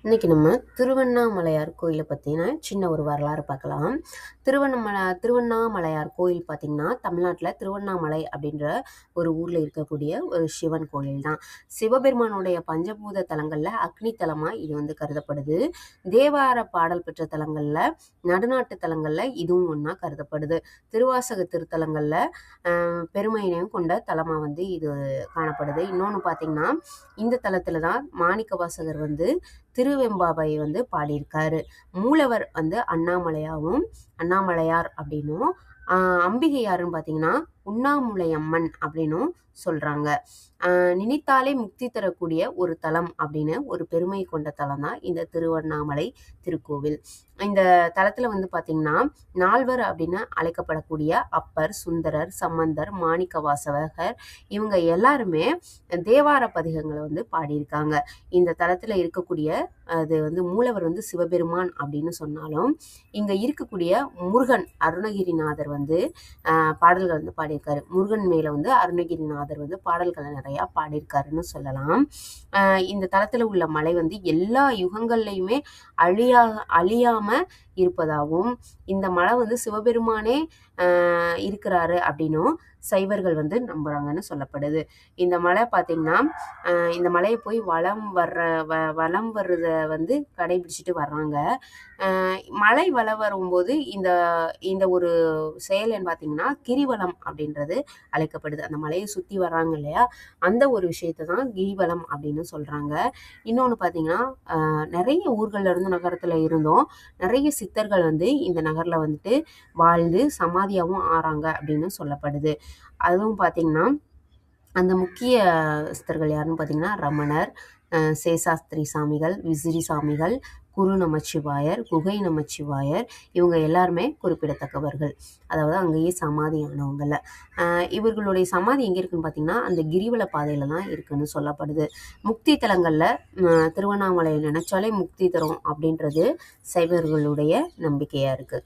இன்னைக்கு நம்ம திருவண்ணாமலையார் கோயிலை பற்றின சின்ன ஒரு வரலாறு பார்க்கலாம். திருவண்ணாமலையார் கோயில் பார்த்திங்கன்னா தமிழ்நாட்டில் திருவண்ணாமலை அப்படின்ற ஒரு ஊரில் இருக்கக்கூடிய ஒரு சிவன் கோயில் தான். சிவபெருமானுடைய பஞ்சபூத தலங்களில் அக்னி தலமாக இது வந்து கருதப்படுது. தேவார பாடல் பெற்ற தலங்களில் நடுநாட்டு தலங்களில் இதுவும் ஒன்றா கருதப்படுது. திருவாசக திருத்தலங்களில் பெருமையினையும் கொண்ட தலமாக வந்து இது காணப்படுது. இன்னொன்று பார்த்திங்கன்னா இந்த தலத்தில் தான் மாணிக்க வாசகர் வந்து திருவெம்பாவை வந்து பாடியிருக்காரு. மூலவர் வந்து அண்ணாமலையார் அப்படின்னும், அம்பிகை யாருன்னு பார்த்தீங்கன்னா உண்ணாமுலையம்மன் அப்படின்னும் சொல்றாங்க. நினைத்தாலே முக்தி தரக்கூடிய ஒரு தலம் அப்படின்னு ஒரு பெருமை கொண்ட தலம் தான் இந்த திருவண்ணாமலை திருக்கோவில். இந்த தலத்துல வந்து பாத்தீங்கன்னா நால்வர் அப்படின்னு அழைக்கப்படக்கூடிய அப்பர், சுந்தரர், சம்பந்தர், மாணிக்க வாசகர் இவங்க எல்லாருமே தேவார பதிகங்களை வந்து பாடியிருக்காங்க. இந்த தலத்துல இருக்கக்கூடிய அது வந்து மூலவர் வந்து சிவபெருமான் அப்படின்னு சொன்னாலும் இங்க இருக்கக்கூடிய முருகன் அருணகிரிநாதர் வந்து பாடல்கள் வந்து பாடியிருக்காரு. முருகன் மேல வந்து அருணகிரிநாதர் வந்து பாடல்களை நிறைய பாடியிருக்காருன்னு சொல்லலாம். இந்த தலத்துல உள்ள மலை வந்து எல்லா யுகங்கள்லையுமே அழியாம இருப்பதாகவும், இந்த மலை வந்து சிவபெருமானே இருக்கிறாரு அப்படின்னும் சைவர்கள் வந்து நம்புறாங்கன்னு சொல்லப்படுது. இந்த மலை பார்த்தீங்கன்னா இந்த மலையை போய் வலம் வர்றத வந்து கடைபிடிச்சிட்டு வர்றாங்க. மலை வலம் வரும்போது இந்த இந்த ஒரு செயல் பார்த்தீங்கன்னா கிரிவலம் அப்படின்றது அழைக்கப்படுது. அந்த மலையை சுற்றி வர்றாங்க இல்லையா, அந்த ஒரு விஷயத்தை தான் கிரிவலம் அப்படின்னு சொல்றாங்க. இன்னொன்று பார்த்தீங்கன்னா நிறைய ஊர்கள்ல இருந்து நகரத்துல இருந்தும் நிறைய சித்தர்கள் வந்து இந்த நகர்ல வந்துட்டு வாழ்ந்து சமாதியாகவும் ஆறாங்க அப்படின்னு சொல்லப்படுது. அதுவும் பார்த்தீங்கன்னா அந்த முக்கிய சித்தர்கள் யாருன்னு பார்த்தீங்கன்னா ரமணர், சேஷாஸ்திரி சாமிகள், விசிறி சாமிகள், குரு நமச்சிவாயர், குகை நமச்சிவாயர் இவங்க எல்லாருமே குறிப்பிடத்தக்கவர்கள். அதாவது அங்கேயே சமாதி ஆனவங்கள. இவர்களுடைய சமாதி எங்கே இருக்குன்னு பார்த்தீங்கன்னா அந்த கிரிவல பாதையில தான் இருக்குன்னு சொல்லப்படுது. முக்தி தலங்களில் திருவண்ணாமலையை நினைச்சாலே முக்தி தரும் அப்படின்றது சைவர்களுடைய நம்பிக்கையா இருக்கு.